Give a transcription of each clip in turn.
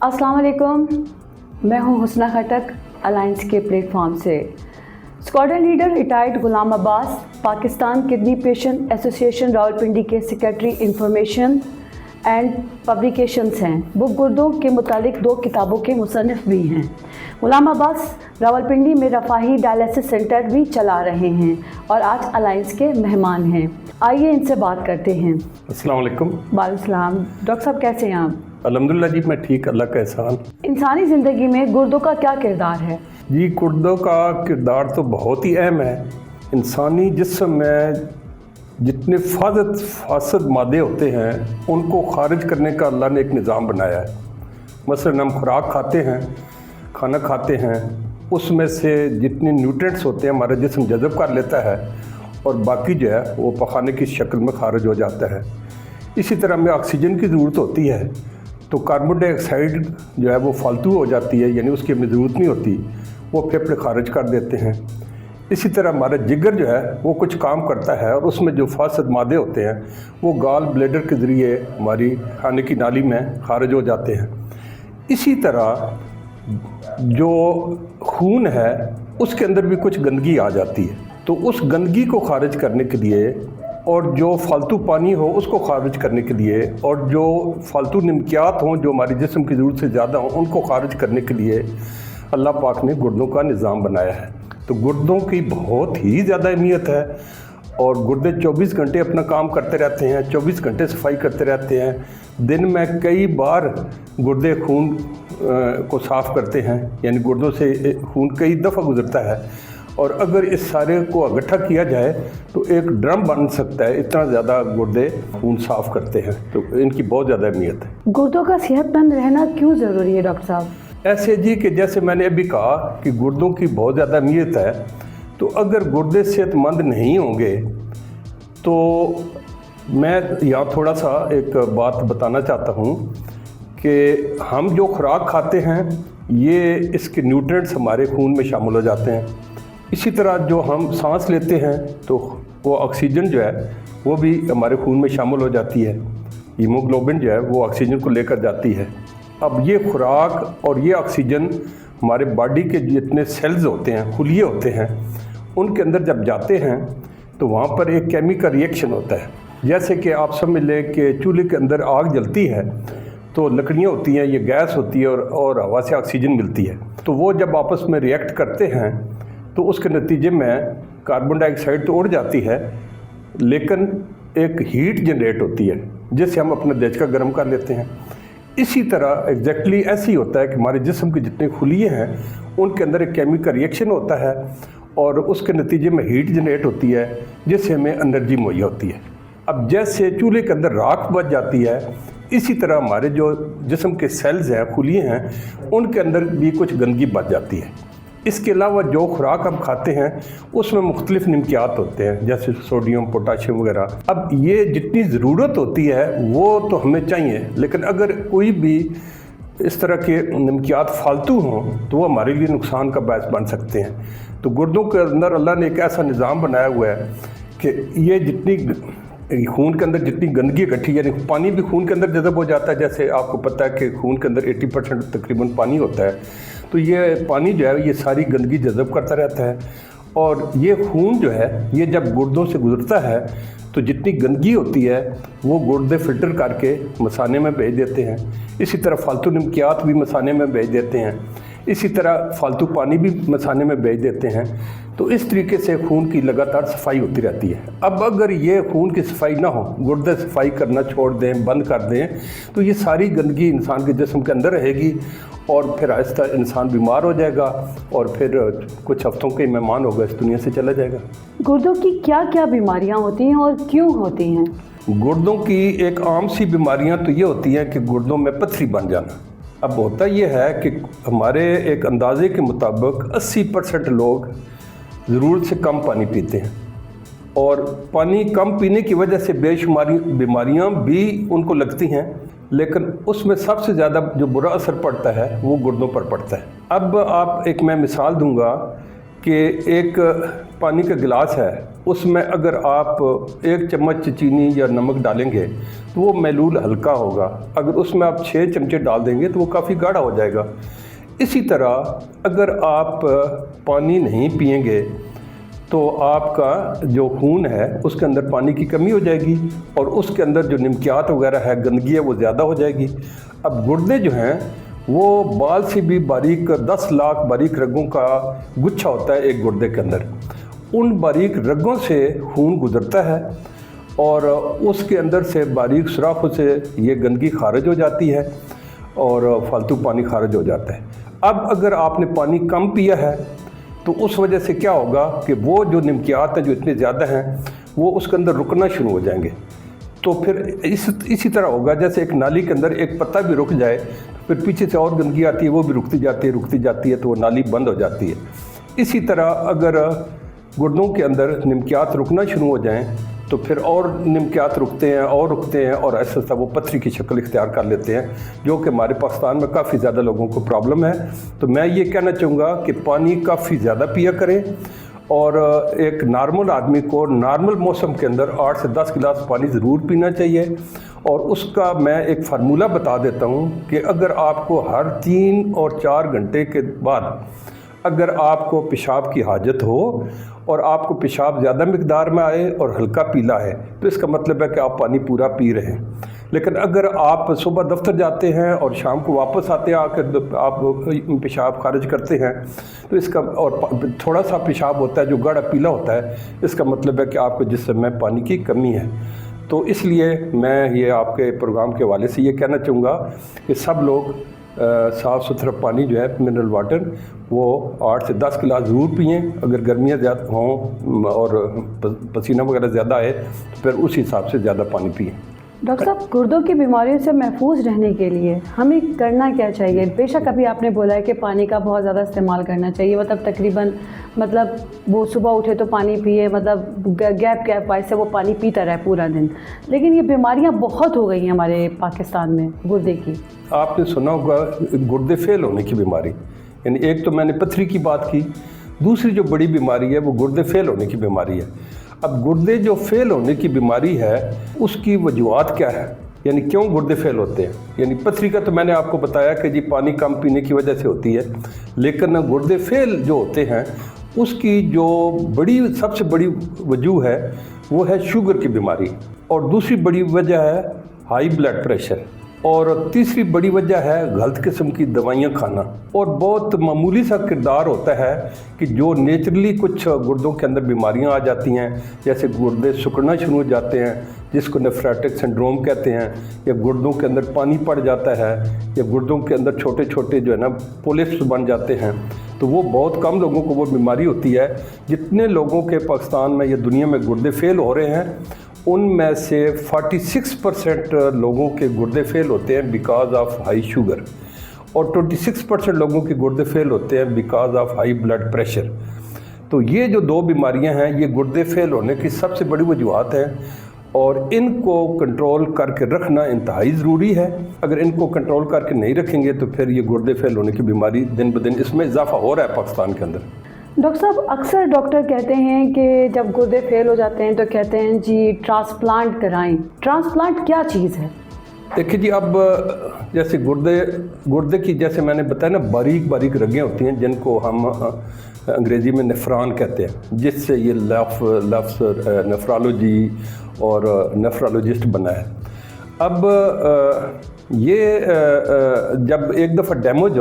अस्सलाम वालेकुम, मैं हूं हुस्ना खटक अलायंस के प्लेटफॉर्म से। Squadron leader retired Ghulam Abbas Pakistan kidney patient association Rawalpindi के सेक्रेटरी इंफॉर्मेशन एंड पब्लिकेशंस हैं। वो गुर्दों के मुतालिक 2 किताबों के मुसन्निफ भी हैं। गुलाम अब्बास रावलपिंडी में रफ़ाही डायलिसिस सेंटर भी चला रहे हैं और आज अलायंस के मेहमान हैं। आइए इनसे बात करते हैं। अस्सलाम वालेकुम। वालेकुम सलाम। डॉक्टर साहब कैसे हैं आप? अल्हम्दुलिल्लाह जी, मैं ठीक, अल्लाह का एहसान। इंसानी ज़िंदगी में गुर्दों का क्या किरदार है? जी, गुर्दों का किरदार तो बहुत ही अहम है। इंसानी जिस्म में जितने फासद मादे होते हैं उनको खारिज करने का अल्लाह ने एक निज़ाम बनाया है। मसलन हम खुराक खाते हैं, खाना खाते हैं, उसमें से जितने न्यूट्रिएंट्स होते हैं हमारा जिस्म जज़ब कर लेता है और बाकी जो है वो पखाने की शक्ल में खारिज हो जाता है। इसी तरह हमें ऑक्सीजन की ज़रूरत होती है तो कार्बन डाइऑक्साइड जो है वो फालतू हो जाती है, यानी उसकी हमें ज़रूरत नहीं होती, वो फेफड़े खारिज कर देते हैं। इसी तरह हमारा जिगर जो है वो कुछ काम करता है और उसमें जो फासद मादे होते हैं वो गाल ब्लैडर के ज़रिए हमारी खाने की नाली में खारिज हो जाते हैं। इसी तरह जो खून है उसके अंदर भी कुछ गंदगी आ जाती है, तो उस गंदगी को खारिज करने के लिए और जो फालतू पानी हो उसको खारिज करने के लिए और जो फालतू नमकियात हों जो हमारी जिस्म की ज़रूरत से ज़्यादा हों उनको खारिज करने के लिए अल्लाह पाक ने गुर्दों का निज़ाम बनाया है। तो गुर्दों की बहुत ही ज़्यादा अहमियत है और गुर्दे 24 घंटे अपना काम करते रहते हैं, 24 घंटे सफाई करते रहते हैं। दिन में कई बार गुर्दे खून को साफ़ करते हैं, यानी गुर्दों से खून कई दफ़ा गुजरता है और अगर इस सारे को इकट्ठा किया जाए तो एक ड्रम बन सकता है, इतना ज़्यादा गुर्दे खून साफ़ करते हैं। तो इनकी बहुत ज़्यादा अहमियत है। गुर्दों का सेहतमंद रहना क्यों ज़रूरी है डॉक्टर साहब? ऐसे जी कि जैसे मैंने अभी कहा कि गुर्दों की बहुत ज़्यादा अहमियत है, तो अगर गुर्दे सेहतमंद नहीं होंगे तो मैं यहाँ थोड़ा सा एक बात बताना चाहता हूँ कि हम जो खुराक खाते हैं ये इसके न्यूट्रिएंट्स हमारे खून में शामिल हो जाते हैं। इसी तरह जो हम सांस लेते हैं तो वो ऑक्सीजन जो है वो भी हमारे खून में शामिल हो जाती है। हीमोग्लोबिन जो है वो ऑक्सीजन को लेकर जाती है। अब ये खुराक और ये ऑक्सीजन हमारे बॉडी के जितने सेल्स होते हैं, खुलिए होते हैं, उनके अंदर जब जाते हैं तो वहाँ पर एक केमिकल रिएक्शन होता है। जैसे कि आप समझ लें कि चूल्हे के अंदर आग जलती है तो लकड़ियाँ होती हैं, ये गैस होती है और हवा से ऑक्सीजन मिलती है। तो वो जब आपस में रिएक्ट करते हैं तो उसके नतीजे में कार्बन डाइऑक्साइड तो उड़ जाती है, लेकिन एक हीट जनरेट होती है जिससे हम अपना देश का गर्म कर लेते हैं। इसी तरह एग्जैक्टली ऐसे ही होता है कि हमारे जिस्म के जितने खुलिए हैं उनके अंदर एक केमिकल रिएक्शन होता है और उसके नतीजे में हीट जनरेट होती है जिससे हमें एनर्जी मुहैया होती है। अब जैसे चूल्हे के अंदर राख बच जाती है, इसी तरह हमारे जो जिस्म के सेल्स हैं, खुलिए हैं, उनके अंदर भी कुछ गंदगी बच जाती है। इसके अलावा जो खुराक हम खाते हैं उसमें मुख्तलिफ नमकियात होते हैं, जैसे सोडियम, पोटाशियम वगैरह। अब ये जितनी ज़रूरत होती है वो तो हमें चाहिए, लेकिन अगर कोई भी इस तरह के नमकियात फालतू हों तो वो हमारे लिए नुकसान का बायस बन सकते हैं। तो गुर्दों के अंदर अल्लाह ने एक ऐसा निज़ाम बनाया हुआ है कि ये जितनी खून के अंदर जितनी गंदगी इकट्ठी, यानी पानी भी खून के अंदर जज़ब हो जाता है। जैसे आपको पता है कि खून के अंदर 80% तकरीबन पानी होता है, तो ये पानी जो है ये सारी गंदगी जज़ब करता रहता है और ये खून जो है ये जब गुर्दों से गुजरता है तो जितनी गंदगी होती है वो गुर्दे फ़िल्टर करके मसाने में भेज देते हैं। इसी तरह फालतू नमकियात भी मसाने में भेज देते हैं, इसी तरह फालतू पानी भी मसाने में भेज देते हैं। तो इस तरीके से खून की लगातार सफाई होती रहती है। अब अगर ये खून की सफाई ना हो, गुर्दे सफाई करना छोड़ दें, बंद कर दें, तो ये सारी गंदगी इंसान के जिस्म के अंदर रहेगी और फिर आहिस्ता इंसान बीमार हो जाएगा और फिर कुछ हफ्तों के मेहमान होगा, इस दुनिया से चला जाएगा। गुर्दों की क्या क्या बीमारियां होती हैं और क्यों होती हैं? गुर्दों की एक आम सी बीमारियां तो ये होती हैं कि गुर्दों में पथरी बन जाना। अब होता ये है कि हमारे एक अंदाजे के मुताबिक 80% लोग ज़रूरत से कम पानी पीते हैं और पानी कम पीने की वजह से बेशुमारी बीमारियां भी उनको लगती हैं, लेकिन उसमें सबसे ज़्यादा जो बुरा असर पड़ता है वो गुर्दों पर पड़ता है। अब आप एक मैं मिसाल दूंगा کہ ایک پانی کا گلاس ہے، اس میں اگر آپ 1 چمچ چینی یا نمک ڈالیں گے تو وہ محلول ہلکا ہوگا، اگر اس میں آپ 6 چمچے ڈال دیں گے تو وہ کافی گاڑھا ہو جائے گا۔ اسی طرح اگر آپ پانی نہیں پئیں گے تو آپ کا جو خون ہے اس کے اندر پانی کی کمی ہو جائے گی، اور اس کے اندر جو نمکیات وغیرہ ہے، گندگی ہے، وہ زیادہ ہو جائے گی۔ اب گردے جو ہیں وہ بال سے بھی باریک 10 لاکھ باریک رگوں کا گچھا ہوتا ہے ایک گردے کے اندر، ان باریک رگوں سے خون گزرتا ہے اور اس کے اندر سے باریک سوراخوں سے یہ گندگی خارج ہو جاتی ہے اور فالتو پانی خارج ہو جاتا ہے۔ اب اگر آپ نے پانی کم پیا ہے تو اس وجہ سے کیا ہوگا کہ وہ جو نمکیات ہیں جو اتنے زیادہ ہیں وہ اس کے اندر رکنا شروع ہو جائیں گے، تو پھر اسی طرح ہوگا جیسے ایک نالی کے اندر ایک پتا بھی رک جائے، پھر پیچھے سے اور گندگی آتی ہے، وہ بھی رکتی جاتی ہے تو وہ نالی بند ہو جاتی ہے۔ اسی طرح اگر گردوں کے اندر نمکیات رکنا شروع ہو جائیں تو پھر اور نمکیات رکتے ہیں اور ایسا وہ پتھری کی شکل اختیار کر لیتے ہیں، جو کہ ہمارے پاکستان میں کافی زیادہ لوگوں کو پرابلم ہے۔ تو میں یہ کہنا چاہوں گا کہ پانی کافی زیادہ پیا کریں، اور ایک نارمل آدمی کو نارمل موسم کے اندر 8 سے 10 گلاس پانی ضرور پینا چاہیے، اور اس کا میں ایک فارمولہ بتا دیتا ہوں کہ اگر آپ کو ہر 3 اور 4 گھنٹے کے بعد اگر آپ کو پیشاب کی حاجت ہو اور آپ کو پیشاب زیادہ مقدار میں آئے اور ہلکا پیلا ہے تو اس کا مطلب ہے کہ آپ پانی پورا پی رہے ہیں۔ لیکن اگر آپ صبح دفتر جاتے ہیں اور شام کو واپس آتے ہیں، آ کر آپ پیشاب خارج کرتے ہیں تو اس کا اور تھوڑا سا پیشاب ہوتا ہے جو گاڑھا پیلا ہوتا ہے، اس کا مطلب ہے کہ آپ کو جسم میں پانی کی کمی ہے۔ تو اس لیے میں یہ آپ کے پروگرام کے حوالے سے یہ کہنا چاہوں گا کہ سب لوگ صاف ستھرا پانی جو ہے منرل واٹر وہ 8 سے 10 گلاس ضرور پئیں۔ اگر گرمیاں زیادہ ہوں اور پسینہ وغیرہ زیادہ آئے تو پھر اس حساب سے زیادہ پانی پئیں۔ ڈاکٹر صاحب، گردوں کی بیماریوں سے محفوظ رہنے کے لیے ہمیں کرنا کیا چاہیے؟ بے شک ابھی آپ نے بولا ہے کہ پانی کا بہت زیادہ استعمال کرنا چاہیے، تقریباً وہ صبح اٹھے تو پانی پیے، گیپ وائز سے وہ پانی پیتا رہے پورا دن، لیکن یہ بیماریاں بہت ہو گئی ہیں ہمارے پاکستان میں گردے کی۔ آپ نے سنا ہوگا گردے فیل ہونے کی بیماری، یعنی ایک تو میں نے پتھری کی بات کی، دوسری جو بڑی بیماری ہے وہ گردے فیل ہونے کی بیماری ہے۔ اب گردے جو فیل ہونے کی بیماری ہے اس کی وجوہات کیا ہے، یعنی کیوں گردے فیل ہوتے ہیں؟ یعنی پتھری کا تو میں نے آپ کو بتایا کہ جی پانی کم پینے کی وجہ سے ہوتی ہے، لیکن گردے فیل جو ہوتے ہیں اس کی جو سب سے بڑی وجہ ہے وہ ہے شوگر کی بیماری، اور دوسری بڑی وجہ ہے ہائی بلڈ پریشر، اور تیسری بڑی وجہ ہے غلط قسم کی دوائیاں کھانا، اور بہت معمولی سا کردار ہوتا ہے کہ جو نیچرلی کچھ گردوں کے اندر بیماریاں آ جاتی ہیں، جیسے گردے سکڑنا شروع ہو جاتے ہیں جس کو نیفریٹک سنڈروم کہتے ہیں، یا گردوں کے اندر پانی پڑ جاتا ہے، یا گردوں کے اندر چھوٹے چھوٹے جو ہے نا پولپس بن جاتے ہیں، تو وہ بہت کم لوگوں کو وہ بیماری ہوتی ہے۔ جتنے لوگوں کے پاکستان میں یا دنیا میں گردے فیل ہو رہے ہیں ان میں سے 46% لوگوں کے گردے فیل ہوتے ہیں بیکاز آف ہائی شوگر، اور 26% لوگوں کے گردے فیل ہوتے ہیں because of high blood pressure. تو یہ جو 2 بیماریاں ہیں یہ گردے فیل ہونے کی سب سے بڑی وجوہات ہیں، اور ان کو کنٹرول کر کے رکھنا انتہائی ضروری ہے۔ اگر ان کو کنٹرول کر کے نہیں رکھیں گے تو پھر یہ گردے فیل ہونے کی بیماری دن بدن اس میں اضافہ ہو رہا ہے پاکستان کے اندر۔ ڈاکٹر صاحب، اکثر ڈاکٹر کہتے ہیں کہ جب گردے فیل ہو جاتے ہیں تو کہتے ہیں جی ٹرانسپلانٹ کرائیں۔ ٹرانسپلانٹ کیا چیز ہے؟ دیکھیں جی، اب جیسے گردے کی جیسے میں نے بتایا نا باریک باریک رگیں ہوتی ہیں جن کو ہم انگریزی میں نیفران کہتے ہیں، جس سے یہ لفظ نیفرالوجی اور نیفرالوجسٹ بنا ہے۔ اب یہ جب ایک دفعہ ڈیمیج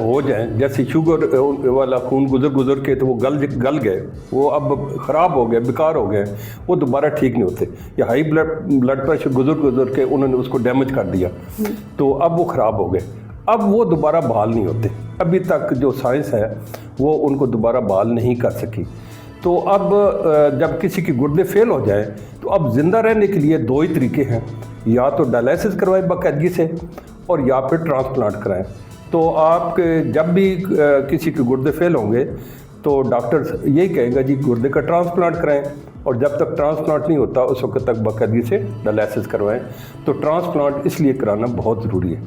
ہو جائیں، جیسے شوگر والا خون گزر کے تو وہ گل گئے، وہ اب خراب ہو گئے، بیکار ہو گئے، وہ دوبارہ ٹھیک نہیں ہوتے، یا ہائی بلڈ پریشر گزر کے انہوں نے اس کو ڈیمیج کر دیا تو اب وہ خراب ہو گئے، اب وہ دوبارہ بحال نہیں ہوتے۔ ابھی تک جو سائنس ہے وہ ان کو دوبارہ بحال نہیں کر سکی۔ تو اب جب کسی کی گردے فیل ہو جائیں تو اب زندہ رہنے کے لیے 2 ہی طریقے ہیں، یا تو ڈائلائسس کروائیں باقاعدگی سے، اور یا پھر ٹرانسپلانٹ کرائیں۔ تو آپ کے جب بھی کسی کے گردے فیل ہوں گے تو ڈاکٹر یہی کہے گا جی گردے کا ٹرانسپلانٹ کرائیں، اور جب تک ٹرانسپلانٹ نہیں ہوتا اس وقت تک باقاعدگی سے ڈائلائسس کروائیں۔ تو ٹرانسپلانٹ اس لیے کرانا بہت ضروری ہے۔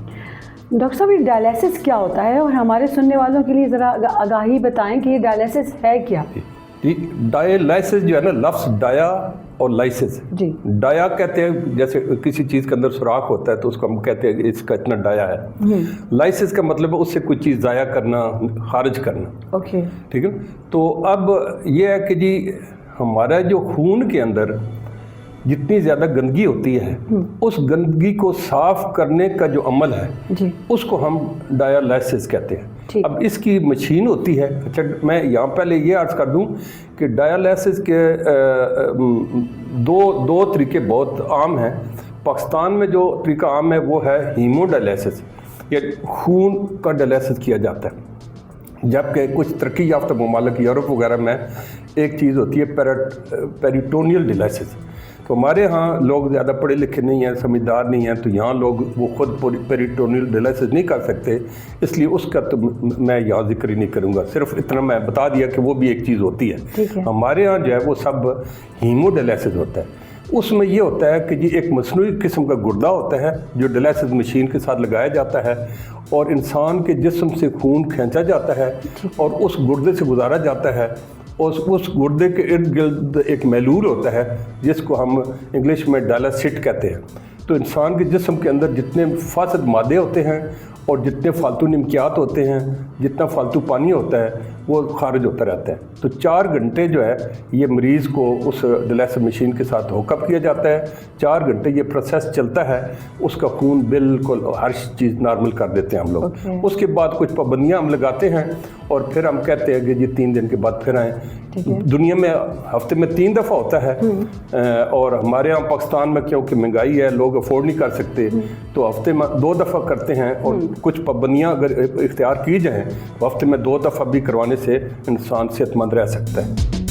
डॉक्टर साहब, ये डायलिसिस क्या होता है और हमारे सुनने वालों के लिए ज़रा आगाही बताएं कि ये डायलिसिस है क्या? जी, डायलिसिस जो है ना, लफ्ज़ डाया और लाइसिस, जी, डाया कहते हैं जैसे किसी चीज़ के अंदर सुराख होता है तो उसको हम कहते हैं कि इसका इतना डाया है। लाइसिस का मतलब है उससे कोई चीज़ ज़ाया करना, खारिज करना। ओके, ठीक है। तो अब ये है कि जी हमारा जो खून के अंदर जितनी ज़्यादा गंदगी होती है उस गंदगी को साफ़ करने का जो अमल है जी, उसको हम डायलिसिस कहते हैं। ठीक। अब इसकी मशीन होती है। अच्छा, मैं यहाँ पहले ये अर्ज़ कर दूँ कि डायलिसिस के दो तरीके बहुत आम हैं। पाकिस्तान में जो तरीका आम है वो है हीमोडायलिसिस, ये खून का डायलिसिस किया जाता है। जबकि कुछ तरक्की याफ्ता ममालिक यूरोप वगैरह में एक चीज़ होती है पेरिटोनियल डायलिसिस। तो हमारे यहाँ लोग ज़्यादा पढ़े लिखे नहीं हैं, समझदार नहीं हैं, तो यहाँ लोग वो खुद पेरिटोनियल डायलिसिस नहीं कर सकते, इसलिए उसका तो मैं यहाँ जिक्र ही नहीं करूँगा। सिर्फ इतना मैं बता दिया कि वो भी एक चीज़ होती है। हमारे यहाँ जो है वो सब हीमोडायलिसिस होता है। उसमें ये होता है कि जी एक मसनूई किस्म का गुर्दा होता है जो डायलिसिस मशीन के साथ लगाया जाता है और इंसान के जिस्म से खून खींचा जाता है और उस गुर्दे से गुजारा जाता है। उस गुर्दे के इर्द गिर्द एक महलूल होता है जिसको हम इंग्लिश में डायलिसिट कहते हैं। तो इंसान के जिस्म के अंदर जितने फासद मादे होते हैं और जितने फालतू नमकियात होते हैं, जितना फालतू पानी होता है वो खारिज होता रहता है। तो 4 घंटे जो है ये मरीज़ को उस डायलिसिस मशीन के साथ होकअप किया जाता है। 4 घंटे ये प्रोसेस चलता है, उसका खून बिल्कुल हर चीज़ नॉर्मल कर देते हैं हम लोग। उसके बाद कुछ पाबंदियाँ हम लगाते हैं और फिर हम कहते हैं कि जी 3 दिन के बाद फिर आएँ। दुनिया में हफ्ते में 3 दफ़ा होता है और हमारे यहाँ पाकिस्तान में क्योंकि महंगाई है, लोग अफोर्ड नहीं कर सकते, तो हफ्ते में 2 दफ़ा करते हैं। और कुछ पाबंदियाँ अगर इख्तियार की जाएँ तो हफ्ते में 2 दफ़ा भी करवाने से इंसान सेहतमंद रह सकता है।